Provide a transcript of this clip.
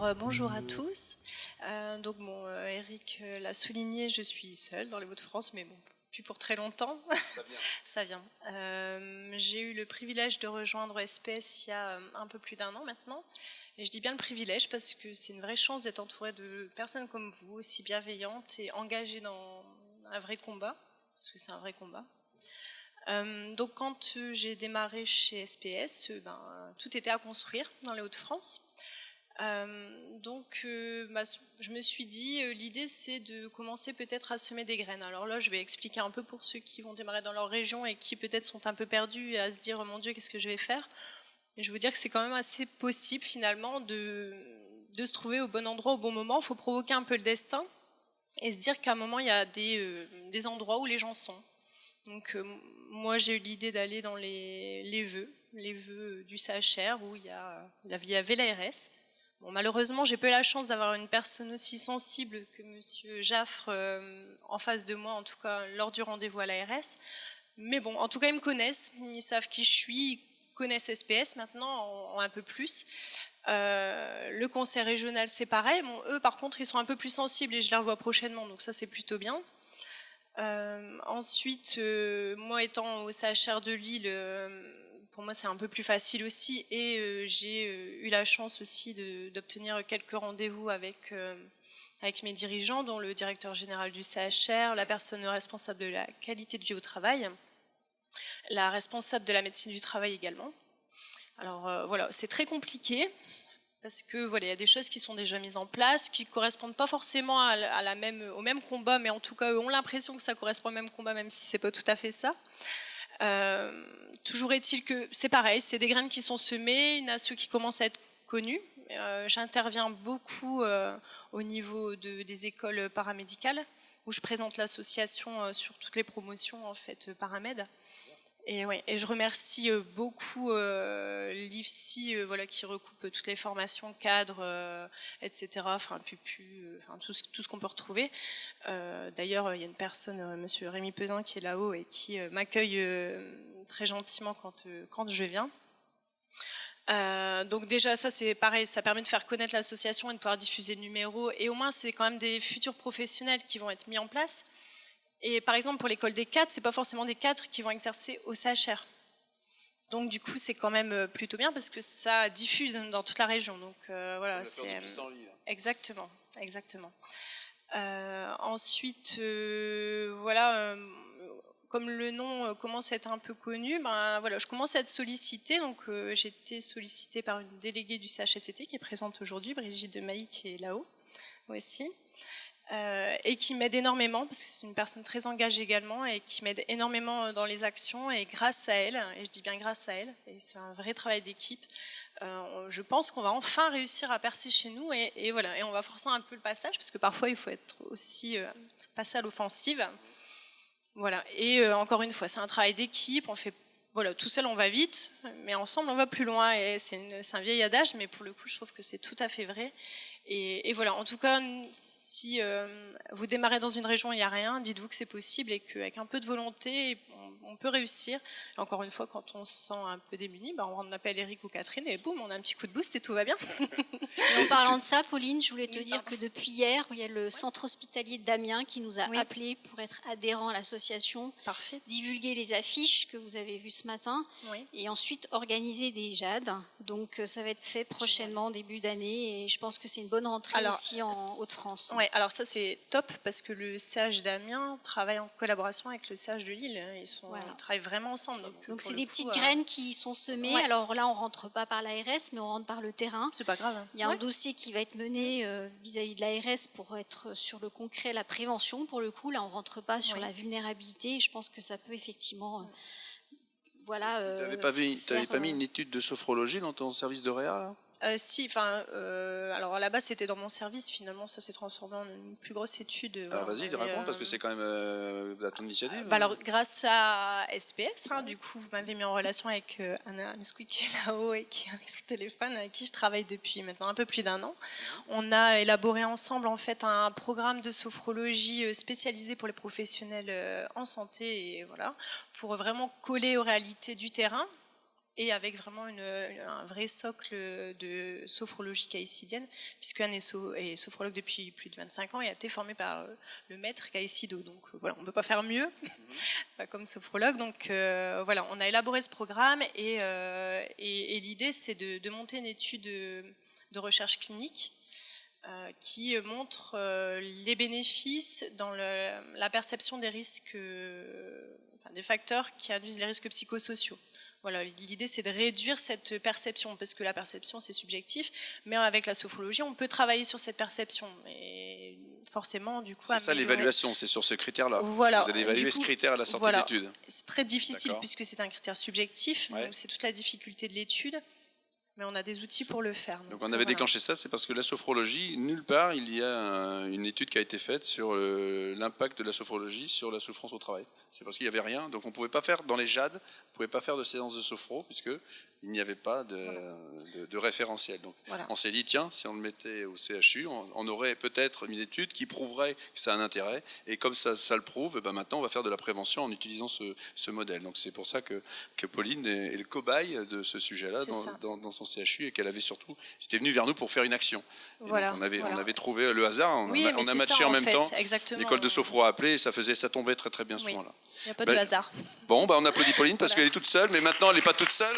Alors bonjour à tous. Eric l'a souligné, je suis seule dans les Hauts-de-France, mais bon, plus pour très longtemps. Ça vient. J'ai eu le privilège de rejoindre SPS il y a un peu plus d'1 an maintenant. Et je dis bien le privilège parce que c'est une vraie chance d'être entourée de personnes comme vous, aussi bienveillantes et engagées dans un vrai combat, parce que c'est un vrai combat. Donc quand j'ai démarré chez SPS, tout était à construire dans les Hauts-de-France. Je me suis dit, l'idée c'est de commencer peut-être à semer des graines. Alors là, je vais expliquer un peu pour ceux qui vont démarrer dans leur région et qui peut-être sont un peu perdus et à se dire, oh mon Dieu, qu'est-ce que je vais faire? Et je veux dire que c'est quand même assez possible finalement de se trouver au bon endroit au bon moment. Il faut provoquer un peu le destin et se dire qu'à un moment, il y a des endroits où les gens sont. Donc moi, j'ai eu l'idée d'aller dans les vœux du CHR où il y avait l'ARS. Bon, malheureusement, j'ai pas eu la chance d'avoir une personne aussi sensible que Monsieur Jaffre en face de moi, en tout cas lors du rendez-vous à l'ARS. Mais bon, en tout cas, ils me connaissent, ils savent qui je suis, ils connaissent SPS maintenant, en un peu plus. Le conseil régional, c'est pareil. Bon, eux, par contre, ils sont un peu plus sensibles et je les revois prochainement, donc ça, c'est plutôt bien. Ensuite, moi étant au CHR de Lille, pour moi c'est un peu plus facile aussi et j'ai eu la chance aussi d'obtenir quelques rendez-vous avec mes dirigeants, dont le directeur général du CHR, la personne responsable de la qualité de vie au travail, la responsable de la médecine du travail également. Alors voilà, c'est très compliqué. Parce que voilà, il y a des choses qui sont déjà mises en place, qui ne correspondent pas forcément au même combat, mais en tout cas, eux ont l'impression que ça correspond au même combat, même si ce n'est pas tout à fait ça. Toujours est-il que c'est pareil, c'est des graines qui sont semées, il y en a ceux qui commencent à être connus. J'interviens beaucoup au niveau des écoles paramédicales, où je présente l'association sur toutes les promotions en fait, Paramède. Et je remercie beaucoup l'IFSI qui recoupe toutes les formations cadres, etc. Enfin, tout ce qu'on peut retrouver. D'ailleurs, il y a une personne, Monsieur Rémi Pesin, qui est là-haut et qui m'accueille très gentiment quand je viens. Donc déjà, ça c'est pareil, ça permet de faire connaître l'association et de pouvoir diffuser le numéro. Et au moins, c'est quand même des futurs professionnels qui vont être mis en place. Et par exemple, pour l'école des cadres, c'est pas forcément des cadres qui vont exercer au CHR. Donc du coup, c'est quand même plutôt bien parce que ça diffuse dans toute la région. Donc voilà, c'est exactement. Ensuite, comme le nom commence à être un peu connu, je commence à être sollicitée. Donc j'ai été sollicitée par une déléguée du CHSCT qui est présente aujourd'hui, Brigitte Demailly, qui est là-haut aussi. Et qui m'aide énormément parce que c'est une personne très engagée également et qui m'aide énormément dans les actions et grâce à elle, et je dis bien grâce à elle, et c'est un vrai travail d'équipe, je pense qu'on va enfin réussir à percer chez nous et voilà, et on va forcer un peu le passage parce que parfois il faut être aussi passer à l'offensive. Voilà, et encore une fois, c'est un travail d'équipe, on fait tout seul on va vite, mais ensemble on va plus loin et c'est un vieil adage, mais pour le coup je trouve que c'est tout à fait vrai. Et voilà, en tout cas, si vous démarrez dans une région où il n'y a rien, dites-vous que c'est possible et qu'avec un peu de volonté, on peut réussir. Et encore une fois, quand on se sent un peu démuni, on appelle Eric ou Catherine et boum, on a un petit coup de boost et tout va bien. Et en parlant de ça, Pauline, je voulais te dire que depuis hier, il y a le centre hospitalier d'Amiens qui nous a appelés pour être adhérents à l'association, divulguer les affiches que vous avez vues ce matin et ensuite organiser des JAD. Donc ça va être fait prochainement, début d'année, et je pense que c'est une bonne rentrée aussi en Hauts-de-France. Oui, alors ça c'est top parce que le CH d'Amiens travaille en collaboration avec le CH de Lille. Ils travaillent vraiment ensemble. Donc c'est des petites graines qui sont semées. Alors là, on ne rentre pas par l'ARS, mais on rentre par le terrain. C'est pas grave. Il y a un dossier qui va être mené vis-à-vis de l'ARS pour être sur le concret, la prévention. Pour le coup, là, on ne rentre pas sur la vulnérabilité. Et je pense que ça peut effectivement... tu n'avais pas mis une étude de sophrologie dans ton service de réa là ? Alors à la base c'était dans mon service, finalement ça s'est transformé en une plus grosse étude. Alors vas-y, raconte parce que c'est quand même à ton initiative. Alors grâce à SPS, du coup vous m'avez mis en relation avec Anna Musqui qui est là-haut et qui est avec son téléphone, avec qui je travaille depuis maintenant un peu plus d'1 an. On a élaboré ensemble en fait un programme de sophrologie spécialisé pour les professionnels en santé et voilà, pour vraiment coller aux réalités du terrain. et avec vraiment un vrai socle de sophrologie caïcidienne, puisqu'Anne est sophrologue depuis plus de 25 ans et a été formée par le maître Caïcido. Donc voilà, on ne peut pas faire mieux comme sophrologue. Donc voilà, on a élaboré ce programme et l'idée c'est de monter une étude de recherche clinique qui montre les bénéfices dans la perception des risques, des facteurs qui induisent les risques psychosociaux. Voilà, l'idée c'est de réduire cette perception, parce que la perception c'est subjectif, mais avec la sophrologie on peut travailler sur cette perception. Et forcément, du coup, c'est ça l'évaluation, c'est sur ce critère-là. Voilà. Vous allez évaluer ce critère à la sortie de l'étude. C'est très difficile puisque c'est un critère subjectif, donc c'est toute la difficulté de l'étude. Mais on a des outils pour le faire. Donc on avait déclenché ça, c'est parce que la sophrologie, nulle part il y a une étude qui a été faite sur l'impact de la sophrologie sur la souffrance au travail. C'est parce qu'il n'y avait rien, donc on ne pouvait pas faire dans les JAD, on ne pouvait pas faire de séance de sophro, puisqu'il n'y avait pas de référentiel. Donc on s'est dit, tiens, si on le mettait au CHU, on aurait peut-être une étude qui prouverait que ça a un intérêt, et comme ça le prouve, et ben maintenant on va faire de la prévention en utilisant ce modèle. Donc c'est pour ça que Pauline est le cobaye de ce sujet-là dans son CHU, et qu'elle avait surtout, c'était venu vers nous pour faire une action. Voilà, on avait trouvé le hasard, on a matché ça, en même temps. Exactement. L'école de sophro a appelé et ça tombait très très bien souvent là. Il n'y a pas de hasard. Bon, on applaudit Pauline parce qu'elle est toute seule, mais maintenant elle n'est pas toute seule.